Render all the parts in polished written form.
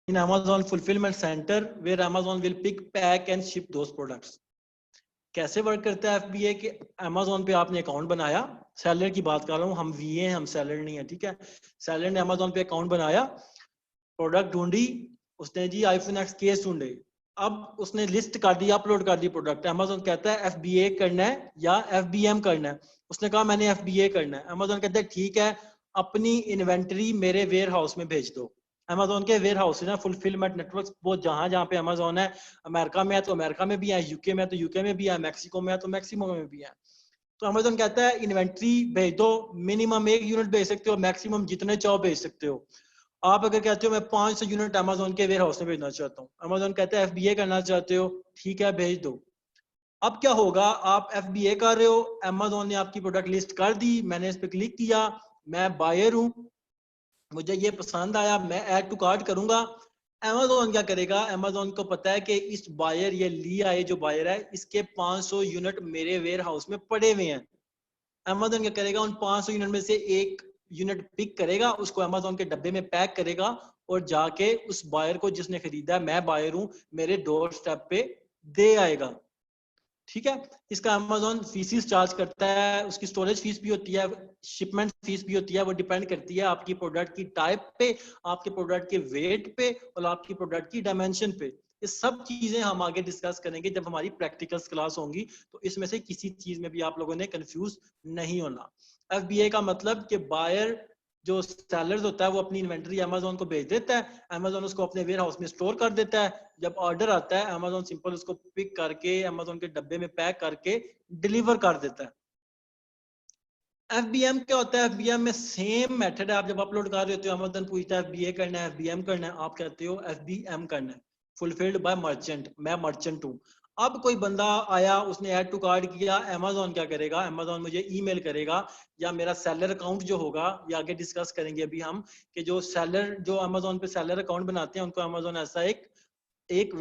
in Amazon fulfillment center where Amazon will pick, pack and ship those products. कैसे work करता है FBA कि Amazon पे आपने अकाउंट बनाया, सेलर की बात कर रहा हूँ, हम VA हैं, हम सेलर नहीं है, ठीक है। सेलर ने Amazon पे अकाउंट बनाया, प्रोडक्ट ढूंढी उसने जी, आईफोन एक्स केस ढूंढे, अब उसने लिस्ट कर दी, अपलोड कर दी प्रोडक्ट। Amazon कहता है FBA करना है या FBM करना है, उसने कहा मैंने FBA करना है। Amazon कहता है ठीक है, अपनी इन्वेंटरी मेरे वेयर हाउस में भेज दो। Amazon के वेयर हाउस है, फुलफिलमेंट नेटवर्क, वो जहां जहां पे Amazon है, अमेरिका में है तो अमेरिका में भी है, यूके में है तो यूके में भी है, मैक्सिको में है तो मैक्सिको में भी है। तो Amazon कहता है इन्वेंट्री भेज दो, मिनिमम 1 यूनिट भेज सकते हो, मैक्सिमम जितने चाहो भेज सकते हो। आप अगर कहते हो मैं 500 यूनिट Amazon के वेयर हाउस में भेजना चाहता हूँ, Amazon कहता है FBA करना चाहते हो, ठीक है भेज दो। अब क्या होगा, आप FBA कर रहे हो, Amazon ने आपकी प्रोडक्ट लिस्ट कर दी, मैंने इस पर क्लिक किया, मैं बायर हूँ, मुझे ये पसंद आया, मैं ऐड टू कार्ट करूंगा। Amazon क्या करेगा, Amazon को पता है कि इस बायर, ये ली आए जो बायर है, इसके 500 यूनिट मेरे वेयर हाउस में पड़े हुए हैं। Amazon क्या करेगा, उन 500 यूनिट में से एक यूनिट पिक करेगा, उसको Amazon के डब्बे में पैक करेगा और जाके उस बायर को, जिसने खरीदा है, मैं बायर हूं, मेरे डोर स्टेप पे दे आएगा। ठीक है, इसका Amazon फीसिस चार्ज करता है, उसकी स्टोरेज फीस भी होती है, शिपमेंट फीस भी होती है, वो डिपेंड करती है आपकी प्रोडक्ट की टाइप पे, आपके प्रोडक्ट के वेट पे और आपकी प्रोडक्ट की डायमेंशन पे। ये सब चीजें हम आगे डिस्कस करेंगे जब हमारी प्रैक्टिकल्स क्लास होंगी, तो इसमें से किसी चीज में भी आप लोगों ने कंफ्यूज नहीं होना। FBA का मतलब कि बायर जो सेलर्स होता है वो अपनी इन्वेंटरी Amazon को भेज देता है, Amazon उसको अपने वेयर हाउस में स्टोर कर देता है, जब ऑर्डर आता है Amazon सिंपल उसको पिक करके Amazon के डब्बे में पैक करके डिलीवर कर देता है। FBM क्या होता है, FBM में सेम मेथड है, आप जब अपलोड कर रहे होते हो Amazon पूछता है FBA करना है FBM करना है, आप कहते हो FBM करना है, फुलफिल्ड बाय मर्चेंट, मैं मर्चेंट हूँ। अब कोई बंदा आया, उसने ऐड टू कार्ड किया, Amazon क्या करेगा, Amazon मुझे ईमेल करेगा, या मेरा सेलर अकाउंट जो होगा, ये आगे डिस्कस करेंगे अभी हम, कि जो सेलर, जो Amazon पे सेलर अकाउंट बनाते हैं, उनको Amazon ऐसा एक एक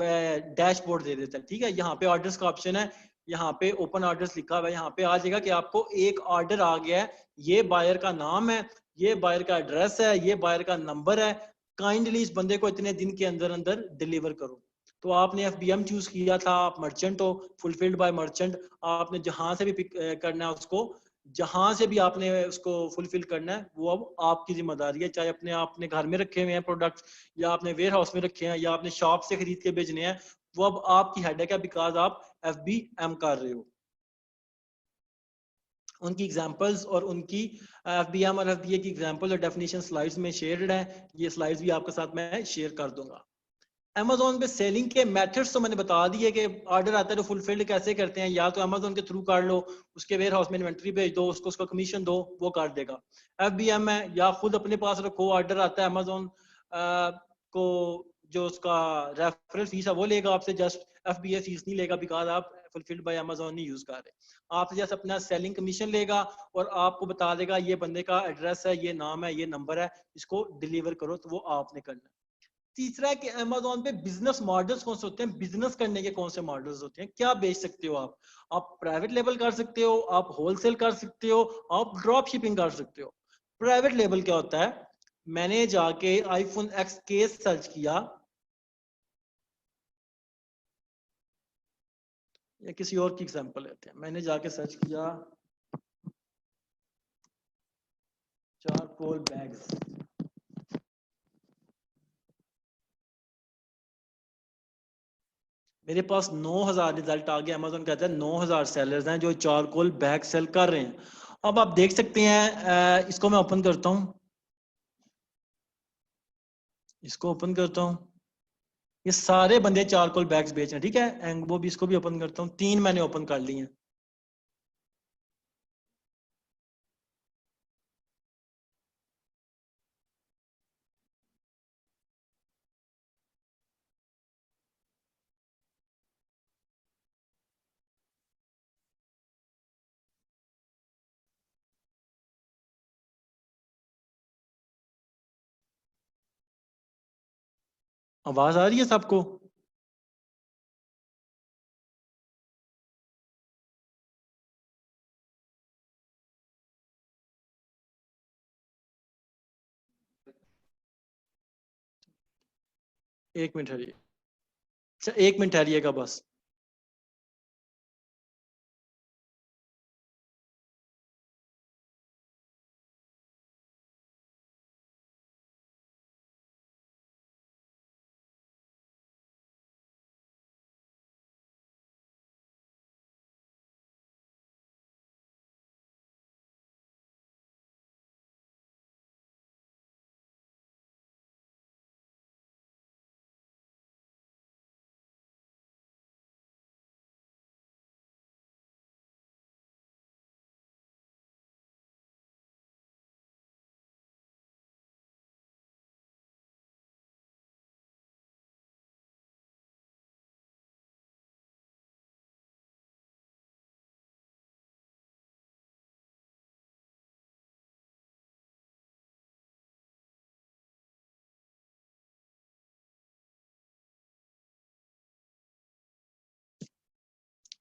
डैशबोर्ड दे देता है। ठीक है, यहाँ पे ऑर्डर्स का ऑप्शन है, यहाँ पे ओपन ऑर्डर्स लिखा हुआ है, यहाँ पे आ जाएगा कि आपको एक ऑर्डर आ गया है, ये बायर का नाम है, ये बायर का एड्रेस है, ये बायर का नंबर है, काइंडली इस बंदे को इतने दिन के अंदर अंदर डिलीवर करो। तो आपने FBM चूज किया था, आप मर्चेंट हो, फुलफिल्ड बाय मर्चेंट, आपने जहां से भी पिक करना है उसको, जहां से भी आपने उसको फुलफिल करना है, वो अब आपकी जिम्मेदारी है, चाहे अपने आपने घर में रखे हुए हैं प्रोडक्ट, या आपने वेयर हाउस में रखे हैं, या आपने शॉप से खरीद के भेजने हैं, वो अब आपकी हेडेक है, बिकॉज आप FBM कर रहे हो। उनकी एग्जांपल्स और उनकी FBM और FBA की एग्जांपल और डेफिनेशन स्लाइड्स में शेयर्ड है, ये स्लाइड्स भी आपके साथ मैं शेयर कर दूंगा। Amazon पे सेलिंग के मेथड्स तो मैंने बता दिए कि ऑर्डर आता है तो फुलफिल्ड कैसे करते हैं, या तो Amazon के थ्रू कर लो, उसके वेयर हाउस में इन्वेंट्री भेज दो, उसको उसका कमीशन दो, वो कर देगा। FBM है, या खुद अपने पास रखो, ऑर्डर आता है Amazon को, जो उसका रेफरल फीस है वो लेगा आपसे, जस्ट FBA फीस नहीं लेगा, बिकॉज आप फुलफिल्ड बाय Amazon नहीं यूज कर रहे। आपसे जस्ट अपना सेलिंग कमीशन लेगा और आपको बता देगा ये बंदे का एड्रेस है, ये नाम है, ये नंबर है, इसको डिलीवर करो, तो वो आपने करना है। तीसरा है कि Amazon पे बिजनेस मॉडल्स कौन से होते हैं, बिजनेस करने के कौन से मॉडल्स होते हैं, क्या बेच सकते हो आप प्राइवेट लेबल कर सकते हो, आप होलसेल कर सकते हो, आप ड्रॉप शिपिंग कर सकते हो। प्राइवेट लेबल क्या होता है, मैंने जाके आईफोन एक्स केस सर्च किया, या किसी और की एग्जांपल लेते हैं, मैंने जाके सर्च किया चारकोल बैग्स, मेरे पास 9,000 रिजल्ट आ गया। Amazon कहता है 9,000 सेलर्स हैं जो चारकोल बैग सेल कर रहे हैं। अब आप देख सकते हैं, इसको मैं ओपन करता हूं, इसको ओपन करता हूं, ये सारे बंदे चारकोल बैग्स बेच रहे हैं। ठीक है, एंड वो भी, इसको भी ओपन करता हूं, 3 मैंने ओपन कर लिए हैं। आवाज आ रही है सबको? एक मिनट ठहरिए, अच्छा एक मिनट ठहरिएगा बस।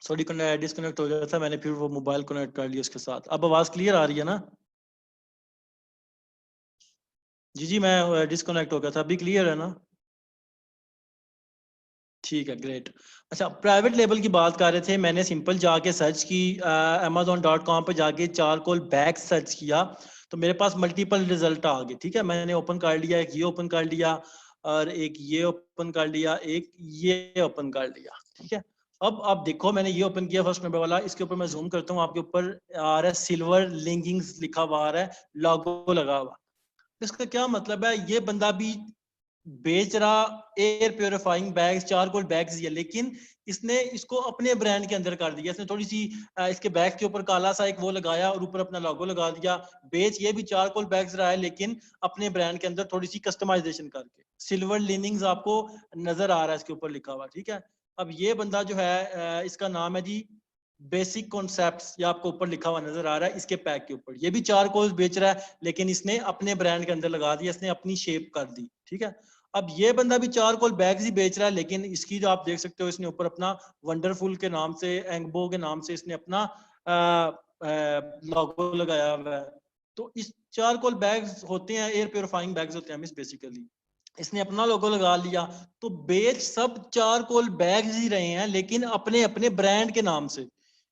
सॉरी डिस्कनेक्ट हो गया था, मैंने फिर वो मोबाइल कनेक्ट कर लिया उसके साथ। अब आवाज क्लियर आ रही है ना? जी जी, मैं डिस्कनेक्ट हो गया था, अभी क्लियर है ना? ठीक है, ग्रेट। अच्छा, प्राइवेट लेबल की बात कर रहे थे, मैंने सिंपल जाके सर्च की, amazon.com पे जाके चारकोल बैग सर्च किया तो मेरे पास मल्टीपल रिजल्ट आ गए। ठीक है, मैंने ओपन कर लिया, एक ये ओपन कर लिया और एक ये ओपन कर लिया, एक ये ओपन कर लिया। ठीक है, अब आप देखो, मैंने ये ओपन किया फर्स्ट नंबर वाला, इसके ऊपर मैं जूम करता हूँ, आपके ऊपर आ रहा है सिल्वर लिंकिंग्स लिखा हुआ आ रहा है, लोगो लगा हुआ। इसका क्या मतलब है? ये बंदा भी बेच रहा air purifying bags, charcoal bags ही है, लेकिन इसने इसको अपने ब्रांड के अंदर कर दिया। इसने थोड़ी सी इसके बैग के ऊपर काला सा एक वो लगाया और ऊपर अपना लोगो लगा दिया। बेच ये भी चारकोल बैग्स रहा है, लेकिन अपने ब्रांड के अंदर थोड़ी सी कस्टमाइजेशन करके। सिल्वर लिनिंग्स आपको नजर आ रहा है इसके ऊपर लिखा हुआ। ठीक है, अब ये बंदा जो है इसका नाम है जी बेसिक कॉन्सेप्ट्स, ये आपको ऊपर लिखा हुआ नजर आ रहा है इसके पैक के ऊपर। ये भी चारकोल बेच रहा है, लेकिन इसने अपने ब्रांड के अंदर लगा दिया, इसने अपनी शेप कर दी। ठीक है, अब ये बंदा भी चारकोल बैग्स ही बेच रहा है, लेकिन इसकी जो आप देख सकते हो, इसने ऊपर अपना वंडरफुल के नाम से, एंगबो के नाम से इसने अपना लोगो लगाया हुआ है। तो इस चारकोल बैग्स होते हैं, एयर प्योरीफाइंग बैग्स होते हैं मिस बेसिकली। इसने अपना लोगो लगा लिया, तो बेच सब चारकोल बैग्स ही रहे हैं, लेकिन अपने अपने ब्रांड के नाम से।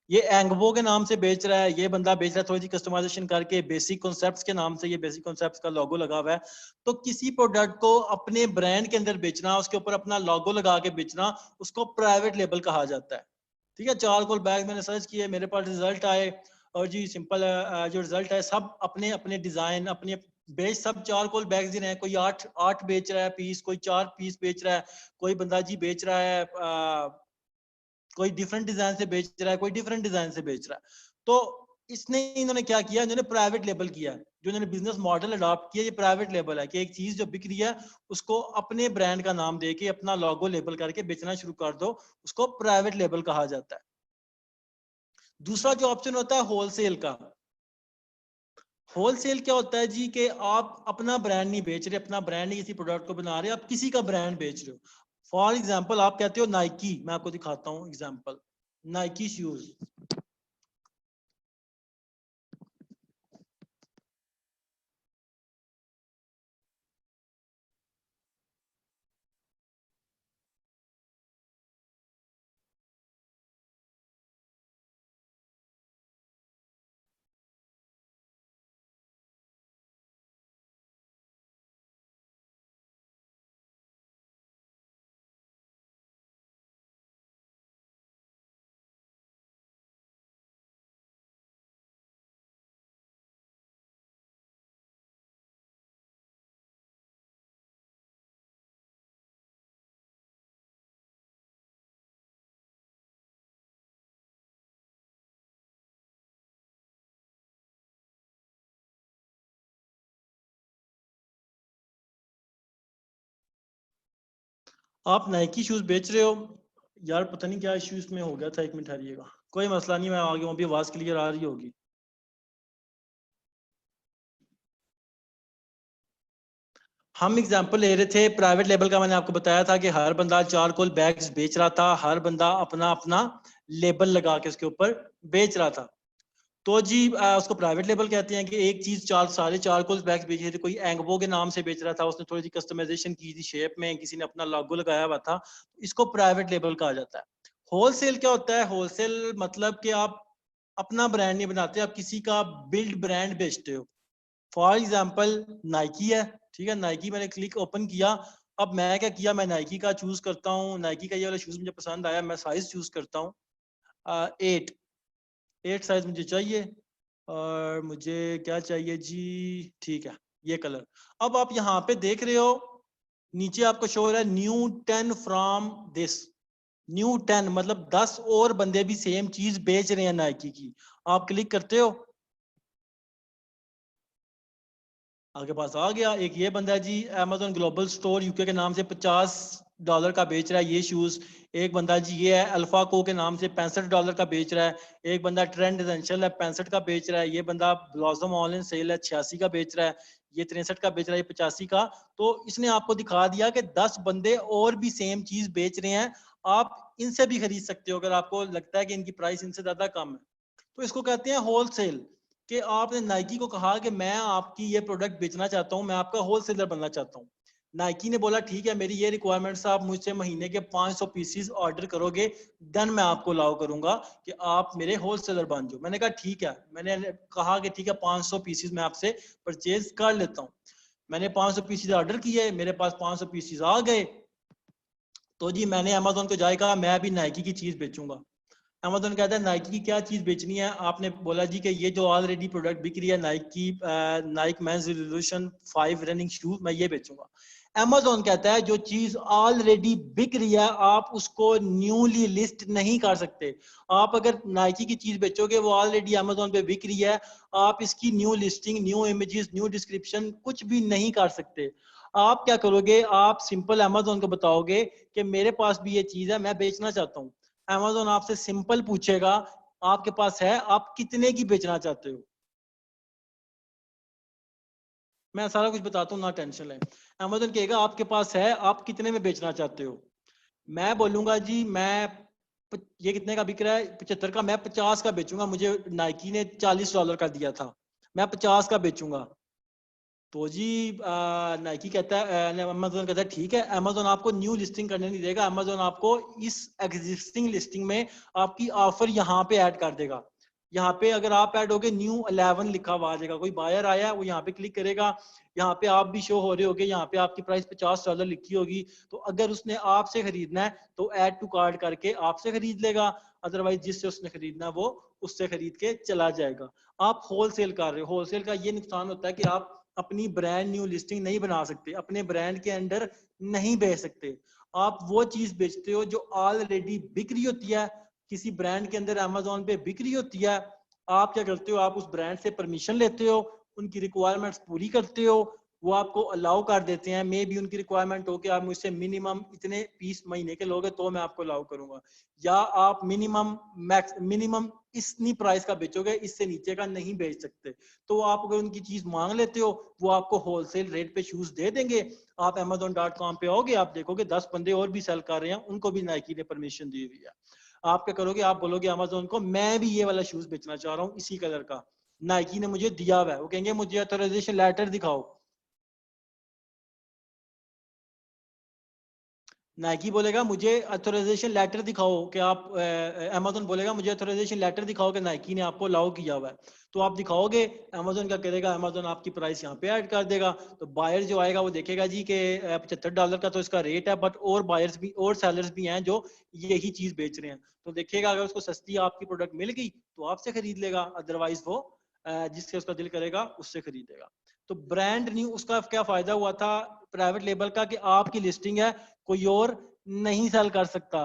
ये एंगबो के नाम से बेच रहा है, ये बंदा बेच रहा है थोड़ी सी कस्टमाइजेशन करके बेसिक कॉन्सेप्ट्स के नाम से, ये बेसिक कॉन्सेप्ट्स का लोगो लगा हुआ है। तो किसी प्रोडक्ट को अपने ब्रांड के अंदर बेचना, उसके ऊपर अपना लोगो लगा के बेचना, उसको प्राइवेट लेबल कहा जाता है। ठीक है, चारकोल बैग मैंने सर्च किए, मेरे पास रिजल्ट आए और जी सिंपल जो रिजल्ट है, सब अपने अपने डिजाइन, अपने बेच सब चारकोल बैग्स ही रहे हैं। कोई 8 बेच रहा है पीस, कोई 4 पीस बेच रहा है, कोई बंदा जी बेच रहा है कोई डिफरेंट डिजाइन से बेच रहा है, कोई डिफरेंट डिजाइन से बेच रहा है। तो इसने इन्होंने क्या किया, इन्होंने प्राइवेट लेबल किया। जो इन्होंने बिजनेस मॉडल अडॉप्ट किया, ये प्राइवेट लेबल है कि एक चीज जो बिक रही है उसको अपने ब्रांड का नाम देके, अपना लोगो लेबल करके बेचना शुरू कर दो, उसको प्राइवेट लेबल कहा जाता है। दूसरा जो ऑप्शन होता है होलसेल का। होलसेल क्या होता है जी, कि आप अपना ब्रांड नहीं बेच रहे, अपना ब्रांड नहीं किसी प्रोडक्ट को बना रहे, आप किसी का ब्रांड बेच रहे हो। फॉर एग्जाम्पल आप कहते हो नाइकी, मैं आपको दिखाता हूँ एग्जाम्पल, नाइकी शूज। आप नाइकी शूज बेच रहे हो यार, पता नहीं क्या इश्यू इसमें हो गया था, एक मिनट ठहरिएगा, कोई मसला नहीं, मैं आगे हूँ, अभी आवाज क्लियर आ रही होगी। हम एग्जांपल ले रहे थे प्राइवेट लेवल का, मैंने आपको बताया था कि हर बंदा चारकोल बैग्स बेच रहा था, हर बंदा अपना अपना लेबल लगा के उसके ऊपर बेच रहा था। तो जी उसको प्राइवेट लेबल कहते हैं कि एक चीज सारे चारकोल बैग्स बेच रहे थे, कोई एंगबो के नाम से बेच रहा था, उसने थोड़ी सी कस्टमाइजेशन की थी शेप में, किसी ने अपना लोगो लगाया हुआ था, इसको प्राइवेट लेबल कहा जाता है। होलसेल क्या होता है? होलसेल मतलब कि आप अपना ब्रांड नहीं बनाते, आप किसी का बिल्ड ब्रांड बेचते हो। फॉर एग्जाम्पल नाइकी है, ठीक है, नाइकी मैंने क्लिक ओपन किया, अब मैं क्या किया, मैं नाइकी का चूज करता हूँ, नाइकी का ये वाला शूज मुझे पसंद आया, मैं साइज चूज करता हूँ 8 साइज मुझे चाहिए, और मुझे क्या चाहिए जी, ठीक है, ये कलर। अब आप यहाँ पे देख रहे हो नीचे आपको शो हो रहा है न्यू 10 फ्रॉम दिस, न्यू 10 मतलब 10 और बंदे भी सेम चीज बेच रहे हैं नाइकी की। आप क्लिक करते हो, आपके पास आ गया एक ये बंदा है जी, Amazon ग्लोबल स्टोर यूके के नाम से $50 का बेच रहा है ये शूज। एक बंदा जी ये है अल्फा को के नाम से $65 का बेच रहा है। एक बंदा ट्रेंड एसेंशियल है 65 का बेच रहा है। ये बंदा ब्लॉसम ऑनलाइन सेल है 86 का बेच रहा है। ये 63 का बेच रहा है, ये 85 का। तो इसने आपको दिखा दिया कि 10 बंदे और भी सेम चीज बेच रहे हैं, आप इनसे भी खरीद सकते हो अगर आपको लगता है कि इनकी प्राइस इनसे ज्यादा कम है। तो इसको कहते हैं होलसेल, कि आपने नाइकी को कहा कि मैं आपकी ये प्रोडक्ट बेचना चाहता हूं, मैं आपका होलसेलर बनना चाहता हूं। नाइकी ने बोला ठीक है, मेरी ये रिक्वायरमेंट्स, आप मुझसे महीने के 500 पीसीज ऑर्डर करोगे, देन मैं आपको अलाउ करूंगा कि आप मेरे होलसेलर बन जाओ। मैंने कहा ठीक है, मैंने कहा कि ठीक है 500 पीसीज मैं आपसे परचेज कर लेता हूँ। मैंने 500 पीसीज ऑर्डर किए, मेरे पास 500 पीसीज आ गए। तो जी मैंने अमेजोन को जाए कहा मैं भी नाइकी की चीज बेचूंगा। अमेजोन कहता है नाइकी की क्या चीज बेचनी है? आपने बोला जी कि ये जो ऑलरेडी प्रोडक्ट बिक रही है Nike Nike men's revolution 5 running shoes, मैं ये बेचूंगा। अमेजोन कहता है जो चीज ऑलरेडी बिक रही है आप उसको न्यूली लिस्ट नहीं कर सकते। आप अगर नाइकी की चीज बेचोगे वो ऑलरेडी अमेजोन पे बिक रही है, आप इसकी new listing, new images, new description कुछ भी नहीं कर सकते। आप क्या करोगे? आप सिंपल अमेजोन को बताओगे कि मेरे पास भी ये चीज है, मैं बेचना चाहता हूँ। अमेजोन आपसे सिंपल पूछेगा आपके पास है, आप कितने की बेचना चाहते हो? मैं सारा कुछ बताता हूँ, ना टेंशन लें। अमेजोन कहेगा आपके पास है, आप कितने में बेचना चाहते हो? मैं बोलूंगा जी मैं ये कितने का बिक रहा है? 75 का। मैं 50 का बेचूंगा, मुझे नाइकी ने $40 का दिया था, मैं 50 का बेचूंगा। तो जी नाइकी कहता है, अमेजोन कहता है ठीक है। अमेजोन आपको न्यू लिस्टिंग करने नहीं देगा, अमेजोन आपको इस एग्जिस्टिंग लिस्टिंग में आपकी ऑफर यहाँ पे ऐड कर देगा। यहाँ पे अगर आप ऐड होगे न्यू 11 लिखा हुआ आ जाएगा, कोई बायर आया है वो यहाँ पे क्लिक करेगा, यहाँ पे आप भी शो हो रहे होगे, यहाँ पे आपकी प्राइस $50 लिखी होगी। तो अगर उसने आपसे खरीदना है तो ऐड टू कार्ड करके आपसे खरीद लेगा, अदरवाइज जिससे उसने खरीदना है वो उससे खरीद के चला जाएगा। आप होलसेल कर रहे हो। होलसेल का ये नुकसान होता है कि आप अपनी ब्रांड न्यू लिस्टिंग नहीं बना सकते, अपने ब्रांड के अंडर नहीं बेच सकते। आप वो चीज बेचते हो जो ऑलरेडी बिक्री होती है, किसी ब्रांड के अंदर अमेजोन पे बिक्री होती है। आप क्या करते हो? आप उस ब्रांड से परमिशन लेते हो, उनकी रिक्वायरमेंट्स पूरी करते हो, वो आपको अलाउ कर देते हैं। मे भी उनकी रिक्वायरमेंट हो कि आप मुझसे मिनिमम इतने पीस महीने के लोगे तो मैं आपको अलाउ करूंगा, या आप मिनिमम इतनी प्राइस का बेचोगे, इससे नीचे का नहीं बेच सकते। तो आप अगर उनकी चीज मांग लेते हो वो आपको होलसेल रेट पे शूज दे देंगे। आप amazon.com पे आओगे, आप देखोगे 10 बंदे और भी सेल कर रहे हैं, उनको भी नाइकी ने परमिशन दी हुई है। आप क्या करोगे? आप बोलोगे अमेजोन को मैं भी ये वाला शूज बेचना चाह रहा हूँ इसी कलर का, नाइकी ने मुझे दिया हुआ है। वो कहेंगे मुझे ऑथराइजेशन लेटर दिखाओ। नाइकी बोलेगा मुझे ऑथराइजेशन लेटर दिखाओ कि आप, अमेजोन बोलेगा मुझे ऑथराइजेशन लेटर दिखाओ कि नाइकी ने आपको अलाउ किया हुआ है। तो आप दिखाओगे, अमेजोन क्या करेगा? अमेजोन आपकी प्राइस यहाँ पे ऐड कर देगा। तो बायर जो आएगा वो देखेगा जी कि $75 का तो इसका रेट है, बट और बायर्स भी और सेलर्स भी हैं जो यही चीज बेच रहे हैं। तो देखेगा अगर उसको सस्ती आपकी प्रोडक्ट मिल गई तो आपसे खरीद लेगा, अदरवाइज वो जिससे उसका दिल करेगा उससे खरीदेगा। तो ब्रांड न्यू उसका क्या फायदा हुआ था प्राइवेट लेबल का, कि आपकी लिस्टिंग है, कोई और नहीं सेल कर सकता।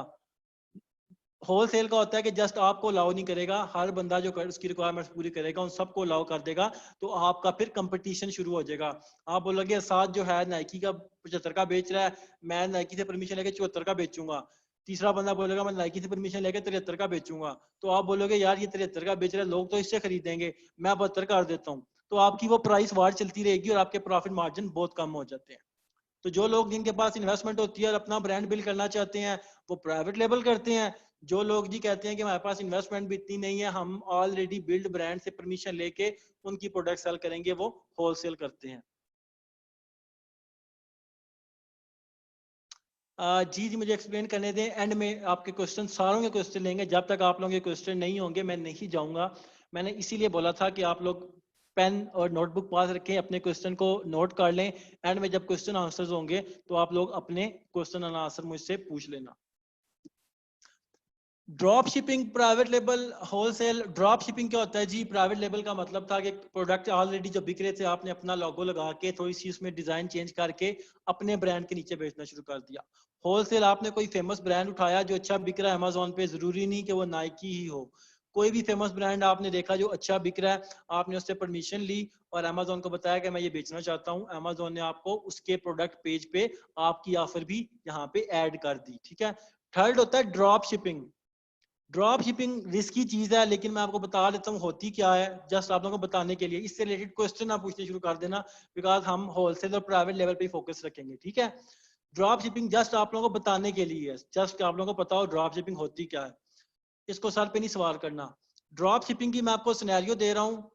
होलसेल का होता है कि जस्ट आपको अलाउ नहीं करेगा, हर बंदा जो उसकी रिक्वायरमेंट्स पूरी करेगा उन सबको अलाउ कर देगा। तो आपका फिर कंपटीशन शुरू हो जाएगा। आप बोलोगे साथ जो है नाइकी का 75 का बेच रहा है, मैं नाइकी से परमिशन लेके 74 का बेचूंगा। तीसरा बंदा बोलेगा मैं नाइकी से परमिशन लेके 73 का बेचूंगा। तो आप बोलोगे यार ये 73 का बेच रहा है, लोग तो इससे खरीदेंगे, मैं 72 कर देता हूँ। तो आपकी वो प्राइस वार चलती रहेगी और आपके प्रॉफिट मार्जिन बहुत कम हो जाते हैं। तो जो लोग जिनके पास इन्वेस्टमेंट होती है और अपना ब्रांड बिल्ड करना चाहते हैं वो प्राइवेट लेबल करते हैं। जो लोग जी कहते हैं कि हमारे पास इन्वेस्टमेंट भी इतनी नहीं है, हम ऑलरेडी बिल्ड ब्रांड से परमिशन लेके उनकी प्रोडक्ट सेल करेंगे, वो होलसेल करते हैं। जी जी मुझे एक्सप्लेन करने दें, एंड में आपके क्वेश्चन सारों के क्वेश्चन लेंगे। जब तक आप लोगों के क्वेश्चन नहीं होंगे मैं नहीं जाऊंगा। मैंने इसीलिए बोला था कि आप लोग पेन और नोटबुक पास रखें, अपने क्वेश्चन को नोट कर लें। एंड में जब क्वेश्चन आंसर्स होंगे तो आप लोग अपने क्वेश्चन और आंसर मुझसे पूछ लेना। Drop shipping, private label, wholesale. Drop shipping क्या होता है जी? प्राइवेट लेबल का मतलब था कि प्रोडक्ट ऑलरेडी जो बिक रहे थे आपने अपना लोगो लगा के थोड़ी सी उसमें डिजाइन चेंज करके अपने ब्रांड के नीचे बेचना शुरू कर दिया। होलसेल आपने कोई फेमस ब्रांड उठाया जो अच्छा बिक रहा है अमेजोन पे, जरूरी नहीं कि वो नाइकी ही हो, कोई भी फेमस ब्रांड आपने देखा जो अच्छा बिक रहा है, आपने उससे परमिशन ली और अमेजोन को बताया कि मैं ये बेचना चाहता हूँ। अमेजोन ने आपको उसके प्रोडक्ट पेज पे आपकी ऑफर भी यहाँ पे ऐड कर दी, ठीक है। थर्ड होता है drop shipping. Drop shipping risky चीज है, लेकिन मैं आपको बता देता हूँ होती क्या है, जस्ट आप लोगों को बताने के लिए। इससे रिलेटेड क्वेश्चन आप पूछने शुरू कर देना, बिकॉज हम होलसेल और प्राइवेट लेवल पे फोकस रखेंगे, ठीक है। ड्रॉप शिपिंग जस्ट आप लोगों को बताने के लिए है, जस्ट आप लोगों को पता हो ड्रॉप शिपिंग होती क्या है, इसको सर पे नहीं सवाल करना। ड्रॉप शिपिंग की मैं आपको सिनेरियो दे रहा हूँ।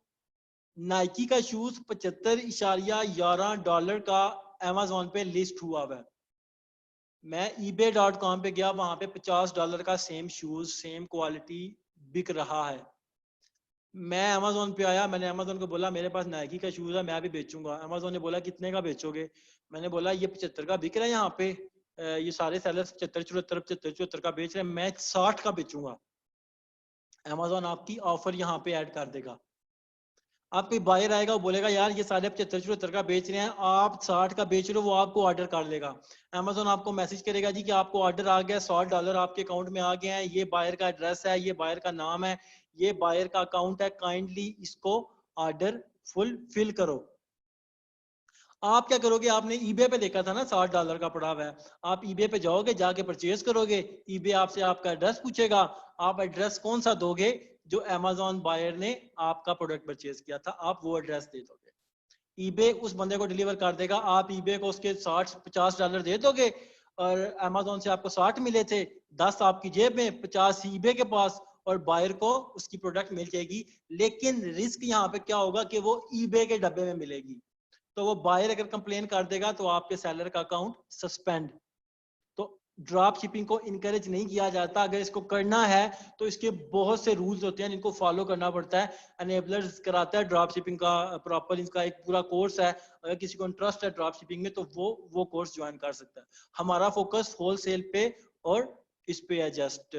नाइकी का शूज $75.11 का अमेजोन पे लिस्ट हुआ हुआ है। मैं ebay.com पे गया, वहां पे $50 का सेम शूज सेम क्वालिटी बिक रहा है। मैं अमेजोन पे आया, मैंने अमेजोन को बोला मेरे पास नाइकी का शूज है, मैं भी बेचूंगा। अमेजोन ने बोला कितने का बेचोगे? मैंने बोला ये 75 का बिक रहा है यहाँ पे, ये सारे सेलर्स 75 का बेच रहे हैं, मैं 60 का बेचूंगा। अमेजोन आपकी ऑफर यहाँ पे ऐड कर देगा। आप कोई बायर आएगा वो बोलेगा यार ये साढ़े 75 का बेच रहे हैं, आप 60 का बेच रहे हो, वो आपको ऑर्डर कर लेगा। अमेजोन आपको मैसेज करेगा जी कि आपको ऑर्डर आ गया, $100 आपके अकाउंट में आ गए हैं, ये बायर का एड्रेस है, ये बायर का नाम है, ये बायर का अकाउंट है, काइंडली इसको ऑर्डर फुलफिल करो। आप क्या करोगे? आपने ईबे पे देखा था ना $60 का पड़ा हुआ है, आप ईबे पे जाओगे, जाके परचेज करोगे, ईबे आपसे आपका एड्रेस पूछेगा, आप एड्रेस कौन सा दोगे जो अमेजोन बायर ने आपका प्रोडक्ट परचेज किया था, आप वो एड्रेस दे दोगे। ईबे उस बंदे को डिलीवर कर देगा, आप ईबे को उसके $50 दे दोगे और अमेजोन से आपको 60 मिले थे, 10 आपकी जेब में, 50 ईबे के पास, और बायर को उसकी प्रोडक्ट मिल जाएगी। लेकिन रिस्क यहाँ पे क्या होगा कि वो ईबे के डब्बे में मिलेगी, तो वो बायर अगर कंप्लेन कर देगा तो आपके सेलर का अकाउंट सस्पेंड। तो ड्रॉप शिपिंग को इनकरेज नहीं किया जाता। अगर इसको करना है तो इसके बहुत से रूल्स होते हैं जिनको फॉलो करना पड़ता है। एनेबलर्स कराता है ड्रॉप शिपिंग का प्रॉपर, इसका एक पूरा कोर्स है। अगर किसी को इंटरेस्ट है ड्रॉप शिपिंग में तो वो कोर्स ज्वाइन कर सकता है। हमारा फोकस होलसेल पे और इस पे है, जस्ट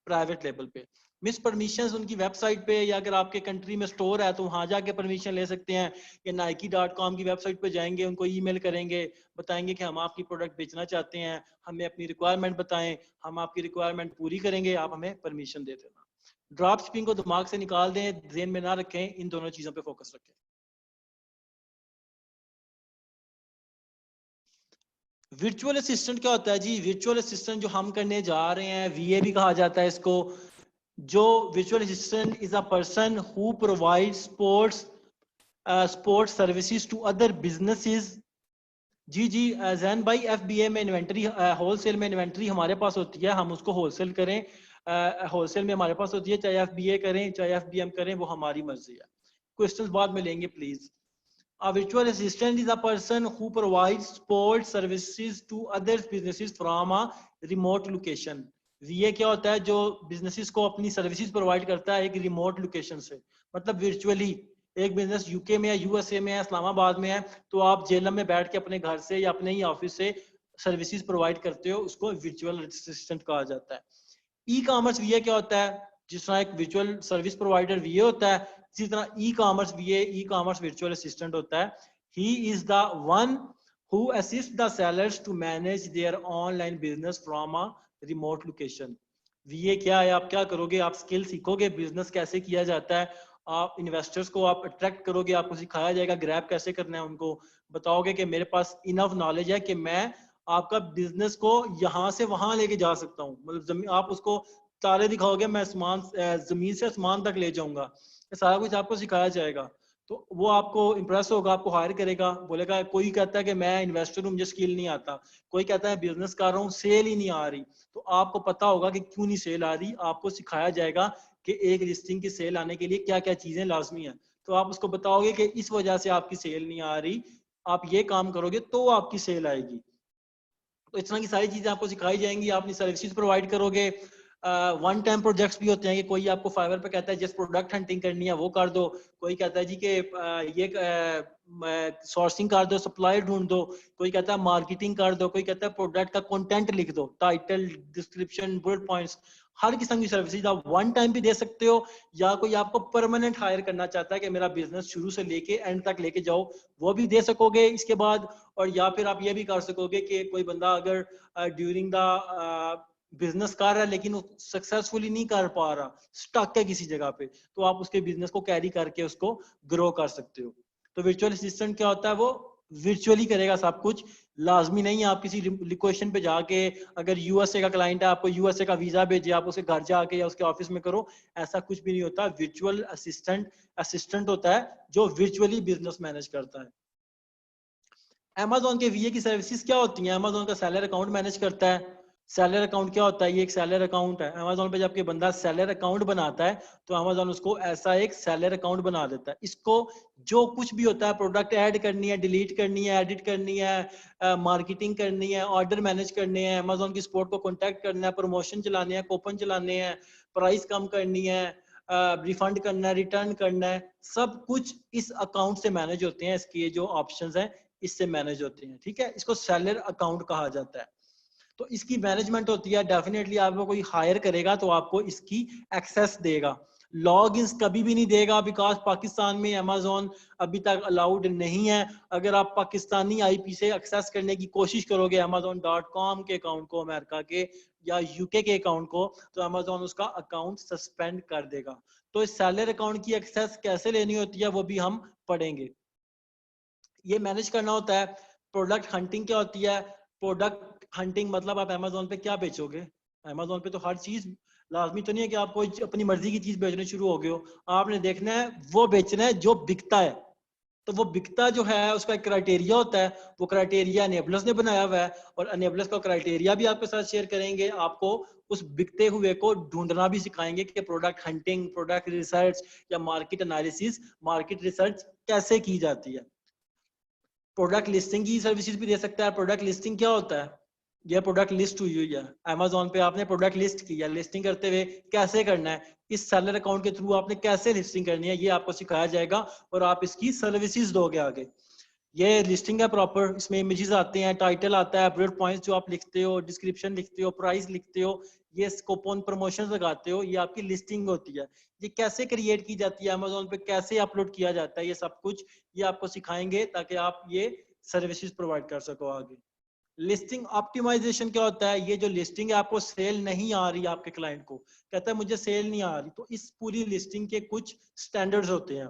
प्राइवेट लेवल पे। मिस परमिशन उनकी वेबसाइट पे, या अगर आपके कंट्री में स्टोर है तो वहां जाके परमिशन ले सकते हैं, या Nike.com की वेबसाइट पे जाएंगे, उनको ईमेल करेंगे, बताएंगे कि हम आपकी प्रोडक्ट बेचना चाहते हैं, हमें अपनी रिक्वायरमेंट बताएं, हम आपकी रिक्वायरमेंट पूरी करेंगे, आप हमें परमिशन दे देना। ड्रॉप शिपिंग को दिमाग से निकाल दें, ध्यान में ना रखें, इन दोनों चीजों पे फोकस रखें। वर्चुअल असिस्टेंट क्या होता है जी? वर्चुअल असिस्टेंट जो हम करने जा रहे हैं, वीए भी कहा जाता है इसको। जो virtual assistant is a person who provide support services to other businesses. जी जी जैन भाई, एफबीए में इन्वेंट्री, होलसेल में इन्वेंट्री हमारे पास होती है, हम उसको होलसेल करें, होलसेल में हमारे पास होती है, चाहे एफबीए करें चाहे एफबीएम करें, वो हमारी मर्जी है। क्वेश्चंस बाद में लेंगे please. A virtual assistant is a person who provides support services to other businesses from a remote location. ये क्या होता है? जो बिजनेसेस को अपनी सर्विसेज प्रोवाइड करता है एक रिमोट लोकेशन से, मतलब वर्चुअली। एक बिजनेस यूके में है, यूएसए में है, इस्लामाबाद में है, तो आप जेलम में बैठ के अपने घर से या अपने ही ऑफिस से सर्विसेज प्रोवाइड करते हो, उसको वर्चुअल असिस्टेंट कहा जाता है। ई कॉमर्स वीए क्या होता है? जिस तरह एक वर्चुअल सर्विस प्रोवाइडर वीए होता है, इसी तरह e commerce VA, e commerce virtual assistant होता है। He is the one who assist the sellers to manage their online business from a remote location. VA क्या है? आप क्या करोगे? आप स्किल सीखोगे, बिजनेस कैसे किया जाता है, आप इन्वेस्टर्स को आप अट्रैक्ट करोगे, आपको सिखाया जाएगा ग्रैब कैसे करना है, उनको बताओगे कि मेरे पास इनफ नॉलेज है कि मैं आपका बिजनेस को यहाँ से वहां लेके जा सकता हूँ। मतलब आप उसको तारे दिखाओगे, मैं आसमान, जमीन से आसमान तक ले जाऊंगा, ये सारा कुछ आपको सिखाया जाएगा। तो वो आपको इम्प्रेस होगा, आपको हायर करेगा, बोलेगा। कोई कहता है कि मैं इन्वेस्टर हूँ, मुझे स्किल नहीं आता, कोई कहता है बिजनेस कर रहा हूँ, सेल ही नहीं आ रही। तो आपको पता होगा कि क्यों नहीं सेल आ रही, आपको सिखाया जाएगा कि एक लिस्टिंग की सेल आने के लिए क्या क्या चीजें लाजमी है। तो आप उसको बताओगे कि इस वजह से आपकी सेल नहीं आ रही, आप ये काम करोगे तो आपकी सेल आएगी। तो इस तरह की सारी चीजें आपको सिखाई जाएंगी, आप अपनी सर्विसेज प्रोवाइड करोगे। वन टाइम प्रोजेक्ट्स भी होते हैं कि कोई आपको फाइवर पे कहता है जिस प्रोडक्ट हंटिंग करनी है वो कर दो, कोई कहता है जी कि ये सोर्सिंग कर दो, सप्लाई ढूंढ दो, कोई कहता है मार्केटिंग कर दो, कोई कहता है प्रोडक्ट का कंटेंट लिख दो, टाइटल, डिस्क्रिप्शन, बुलेट पॉइंट्स। हर किस्म की सर्विसेज आप वन टाइम भी दे सकते हो, या कोई आपको परमानेंट हायर करना चाहता है कि मेरा बिजनेस शुरू से लेके एंड तक लेके जाओ, वो भी दे सकोगे इसके बाद। और या फिर आप ये भी कर सकोगे कि कोई बंदा अगर ड्यूरिंग द बिजनेस कर रहा है लेकिन सक्सेसफुली नहीं कर पा रहा, स्टक है किसी जगह पे, तो आप उसके बिजनेस को कैरी करके उसको ग्रो कर सकते हो। तो वर्चुअल असिस्टेंट क्या होता है, वो वर्चुअली करेगा सब कुछ। लाजमी नहीं है आप किसी लोकेशन पे जाके, अगर यूएसए का क्लाइंट है आपको यूएसए का वीजा भेजे, आप उसके घर जाके या उसके ऑफिस में करो, ऐसा कुछ भी नहीं होता। वर्चुअल असिस्टेंट होता है जो वर्चुअली बिजनेस मैनेज करता है। Amazon के वीए की सर्विसेज क्या होती हैं? Amazon का सेलर अकाउंट मैनेज करता है। सेलर अकाउंट क्या होता है? ये एक सेलर अकाउंट है। Amazon पे जब कोई बंदा सेलर अकाउंट बनाता है तो Amazon उसको ऐसा एक सेलर अकाउंट बना देता है। इसको जो कुछ भी होता है, प्रोडक्ट ऐड करनी है, डिलीट करनी है, एडिट करनी है, मार्केटिंग करनी है, ऑर्डर मैनेज करने हैं, Amazon की सपोर्ट को कॉन्टैक्ट करना है, प्रमोशन चलाने हैं, कूपन चलाने हैं, प्राइस कम करनी है, रिफंड करना है, रिटर्न करना है, सब कुछ इस अकाउंट से मैनेज होते हैं। इसके जो ऑप्शंस हैं इससे मैनेज होते हैं, ठीक है। इसको सेलर अकाउंट कहा जाता है। तो इसकी मैनेजमेंट होती है। डेफिनेटली आपको कोई हायर करेगा तो आपको इसकी एक्सेस देगा। लॉग इन कभी भी नहीं देगा, बिकॉज पाकिस्तान में अमेजोन अभी तक अलाउड नहीं है। अगर आप पाकिस्तानी आईपी से एक्सेस करने की कोशिश करोगे amazon.com के अकाउंट को, अमेरिका के या यूके के अकाउंट को, तो अमेजोन उसका अकाउंट सस्पेंड कर देगा। तो इस सेलर अकाउंट की एक्सेस कैसे लेनी होती है वो भी हम पढ़ेंगे। ये मैनेज करना होता है। प्रोडक्ट हंटिंग क्या होती है? प्रोडक्ट हंटिंग मतलब आप अमेजोन पे क्या बेचोगे? अमेजोन पे तो हर चीज, लाजमी तो नहीं है कि आप कोई अपनी मर्जी की चीज बेचने शुरू हो गए हो। आपने देखना है वो बेचना है जो बिकता है। तो वो बिकता जो है उसका एक क्राइटेरिया होता है, वो क्राइटेरिया अनेबलर्स ने बनाया हुआ है, और अनेबलर्स का क्राइटेरिया भी आपके साथ शेयर करेंगे। आपको उस बिकते हुए को ढूंढना भी सिखाएंगे कि प्रोडक्ट हंटिंग, प्रोडक्ट रिसर्च या मार्केट एनालिसिस, मार्केट रिसर्च कैसे की जाती है। प्रोडक्ट लिस्टिंग की सर्विसेज भी दे सकता है। प्रोडक्ट लिस्टिंग क्या होता है? यह प्रोडक्ट लिस्ट हुई है अमेजोन पे, आपने प्रोडक्ट लिस्ट किया, लिस्टिंग करते हुए कैसे करना है, इस सेलर अकाउंट के थ्रू आपने कैसे लिस्टिंग करनी है, ये आपको सिखाया जाएगा और आप इसकी सर्विसेज दोगे आगे। ये लिस्टिंग है प्रॉपर, इसमें इमेजेस आते हैं, टाइटल आता है, बुलेट पॉइंट्स जो आप लिखते हो, डिस्क्रिप्शन लिखते हो, प्राइस लिखते हो, ये कूपन प्रमोशन लगाते हो, ये आपकी लिस्टिंग होती है। ये कैसे क्रिएट की जाती है अमेजोन पे, कैसे अपलोड किया जाता है, ये सब कुछ ये आपको सिखाएंगे ताकि आप ये सर्विसेज प्रोवाइड कर सको आगे। लिस्टिंग ऑप्टिमाइजेशन क्या होता है? ये जो लिस्टिंग है, आपको सेल नहीं आ रही, आपके क्लाइंट को कहता है मुझे सेल नहीं आ रही, तो इस पूरी लिस्टिंग के कुछ स्टैंडर्ड्स होते हैं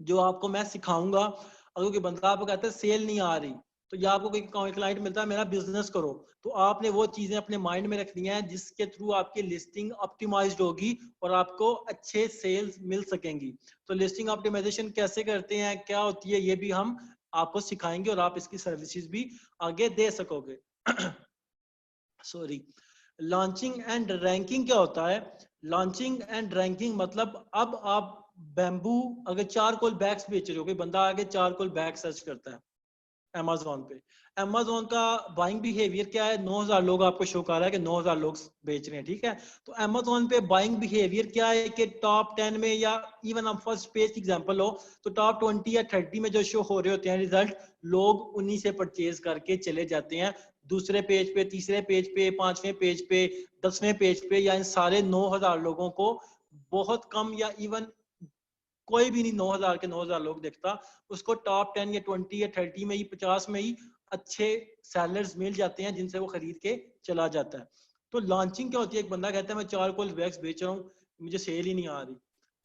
जो आपको मैं सिखाऊंगा। अगर कोई बंदा आपको कहता है सेल नहीं आ रही, तो या आपको कोई क्लाइंट मिलता है मेरा बिजनेस करो, तो आपने वो चीजें अपने माइंड में रखनी है जिसके थ्रू आपकी लिस्टिंग ऑप्टिमाइज्ड होगी और आपको अच्छे सेल्स मिल सकेंगी। तो लिस्टिंग ऑप्टिमाइजेशन कैसे करते हैं, क्या होती है, ये भी हम आपको सिखाएंगे और आप इसकी सर्विसेज भी आगे दे सकोगे। सॉरी। लॉन्चिंग एंड रैंकिंग क्या होता है? लॉन्चिंग एंड रैंकिंग मतलब अब आप बैम्बू अगर चारकोल बैग्स बेच रहे हो, कोई बंदा आगे चारकोल बैग सर्च करता है अमेजोन पे, अमेजोन का बाइंग बिहेवियर क्या है? 9000 लोग आपको शो कर रहा है कि 9000 लोग बेच रहे हैं, ठीक है। तो अमेजोन पे बाइंग बिहेवियर क्या है कि टॉप 10 में, या इवन हम फर्स्ट पेज की एग्जांपल हो तो टॉप 20 या 30 में जो शो हो रहे होते हैं रिजल्ट, लोग उन्हीं से परचेज करके चले जाते हैं। दूसरे पेज पे, तीसरे पेज पे, पांचवें पेज पे, 10वें पेज पे, या इन सारे 9000 लोगों को बहुत कम या इवन कोई भी नहीं 9000 के 9000 लोग देखता, उसको टॉप 10 या 20 या 30 में ही, 50 में ही अच्छे सेलर्स मिल जाते हैं जिनसे वो खरीद के चला जाता है। तो लॉन्चिंग क्या होती है? एक बंदा कहता है मैं चारकोल बैग्स बेच रहा हूँ, मुझे सेल ही नहीं आ रही।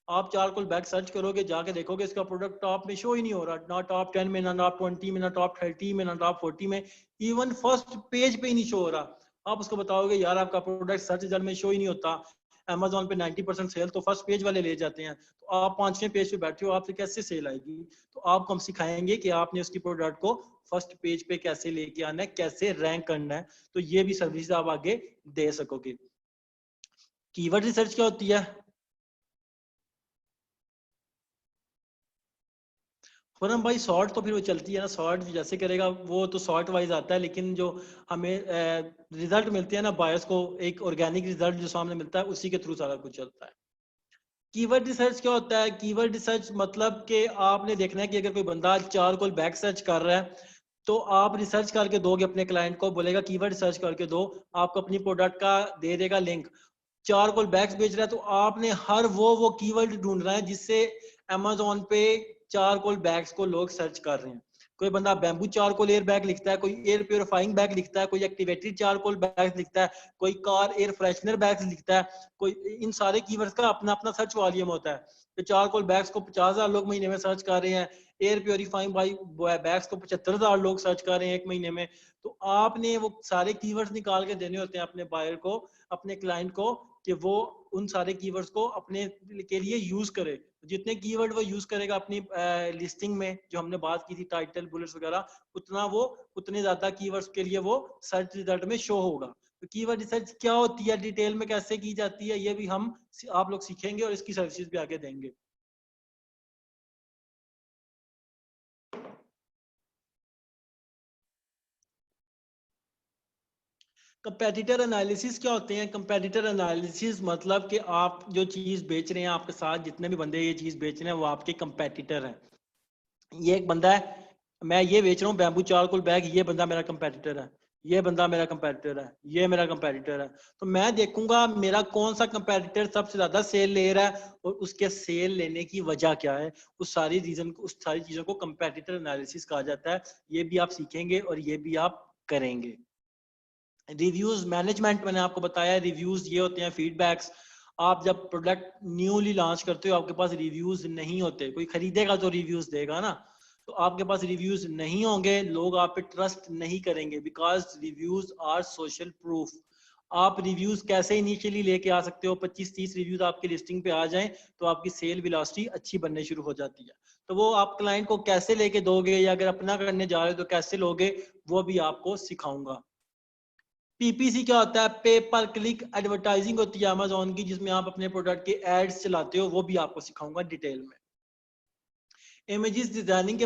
आप चारकोल बैग सर्च करोगे, जाके देखोगे इसका प्रोडक्ट टॉप में शो ही नहीं हो रहा, ना टॉप 10 में, ना टॉप 20 में, ना टॉप 30 में, ना टॉप 40 में, इवन फर्स्ट पेज पे ही नहीं शो हो रहा। आप उसको बताओगे यार आपका प्रोडक्ट सर्च रिजल्ट में शो ही नहीं होता, अमेजोन पे 90% सेल तो फर्स्ट पेज वाले ले जाते हैं, तो आप 5वें पेज पे बैठे हो, आपसे कैसे सेल आएगी? तो आपको हम सिखाएंगे कि आपने उसकी प्रोडक्ट को फर्स्ट पेज पे कैसे लेके आना है, कैसे रैंक करना है, तो ये भी सर्विस आप आगे दे सकोगे। कीवर्ड रिसर्च क्या होती है? फॉरम भाई सॉर्ट तो फिर वो चलती है ना, सॉर्ट जैसे करेगा वो तो सॉर्ट वाइज आता है, लेकिन जो हमें रिजल्ट मिलते हैं ना बायर्स को, एक ऑर्गेनिक रिजल्ट जो सामने मिलता है उसी के थ्रू सारा कुछ चलता है। कीवर्ड रिसर्च क्या होता है? कीवर्ड रिसर्च मतलब कि आपने देखना है कि अगर कोई बंदा चारकोल बैक सर्च कर रहा है, तो आप रिसर्च करके दोगे अपने क्लाइंट को, बोलेगा कीवर्ड रिसर्च करके दो, आपको अपनी प्रोडक्ट का दे देगा लिंक। चारकोल बैग्स बेच रहा है, तो आपने हर वो कीवर्ड ढूंढना है जिससे अमेजोन पे चारकोल बैग्स को लोग सर्च कर रहे हैं। कोई बंदा बैम्बू चारकोल एयर बैग लिखता है, कोई एयर प्योरीफाइंग बैग लिखता है, कोई एक्टिवेटेड चारकोल बैग लिखता है, कोई कार एयर फ्रेशनर बैग्स लिखता है, कोई, इन सारे कीवर्ड्स का अपना अपना सर्च वॉल्यूम होता है। तो चारकोल बैग्स को 50,000 लोग महीने में सर्च कर रहे हैं, एयर प्योरीफाइंग बैग्स को 75,000 लोग सर्च कर रहे हैं एक महीने में। तो आपने वो सारे कीवर्ड्स निकाल के देने होते हैं अपने बायर को, अपने क्लाइंट को, कि वो उन सारे कीवर्ड्स को अपने के लिए यूज करे। जितने कीवर्ड वो यूज करेगा अपनी लिस्टिंग में, जो हमने बात की थी टाइटल बुलेट्स वगैरह, उतने ज्यादा कीवर्ड्स के लिए वो सर्च रिजल्ट में शो होगा। तो कीवर्ड रिसर्च क्या होती है, डिटेल में कैसे की जाती है, ये भी हम आप लोग सीखेंगे और इसकी सर्विसेज भी आगे देंगे। कंपेटिटर एनालिसिस क्या होते हैं? कंपेटिटर एनालिसिस मतलब कि आप जो चीज बेच रहे हैं, आपके साथ जितने भी बंदे ये चीज बेच रहे हैं वो आपके कंपेटिटर हैं। ये एक बंदा है, मैं ये बेच रहा हूँ बैम्बू चारकोल बैग, ये बंदा मेरा कंपेटिटर है, ये बंदा मेरा कंपेटिटर है, ये मेरा कंपेटिटर है। तो मैं देखूंगा मेरा कौन सा कंपेटिटर सबसे ज्यादा सेल ले रहा है और उसके सेल लेने की वजह क्या है। उस सारी चीजों को कंपेटिटर एनालिसिस कहा जाता है। ये भी आप सीखेंगे और ये भी आप करेंगे। रिव्यूज मैनेजमेंट मैंने आपको बताया, रिव्यूज ये होते हैं फीडबैक्स। आप जब प्रोडक्ट न्यूली लॉन्च करते हो, आपके पास रिव्यूज नहीं होते, कोई खरीदेगा तो रिव्यूज देगा ना, तो आपके पास रिव्यूज नहीं होंगे, लोग आप पे ट्रस्ट नहीं करेंगे, because reviews are social proof. आप रिव्यूज कैसे इनिशियली लेके आ सकते हो? 25-30 रिव्यूज आपकी लिस्टिंग पे आ जाएं तो आपकी सेल वेलोसिटी अच्छी बनने शुरू हो जाती है। तो वो आप क्लाइंट को कैसे लेके दोगे, या अगर अपना करने जा रहे हो तो कैसे लोगे, वो भी आपको सिखाऊंगा। पीपीसी क्या होता है? पे पर क्लिक एडवर्टाइजिंग होती है अमेजोन की, जिसमें आप अपने प्रोडक्ट के एड्स चलाते हो, वो भी आपको सिखाऊंगा डिटेल में। इमेजेस डिजाइनिंग के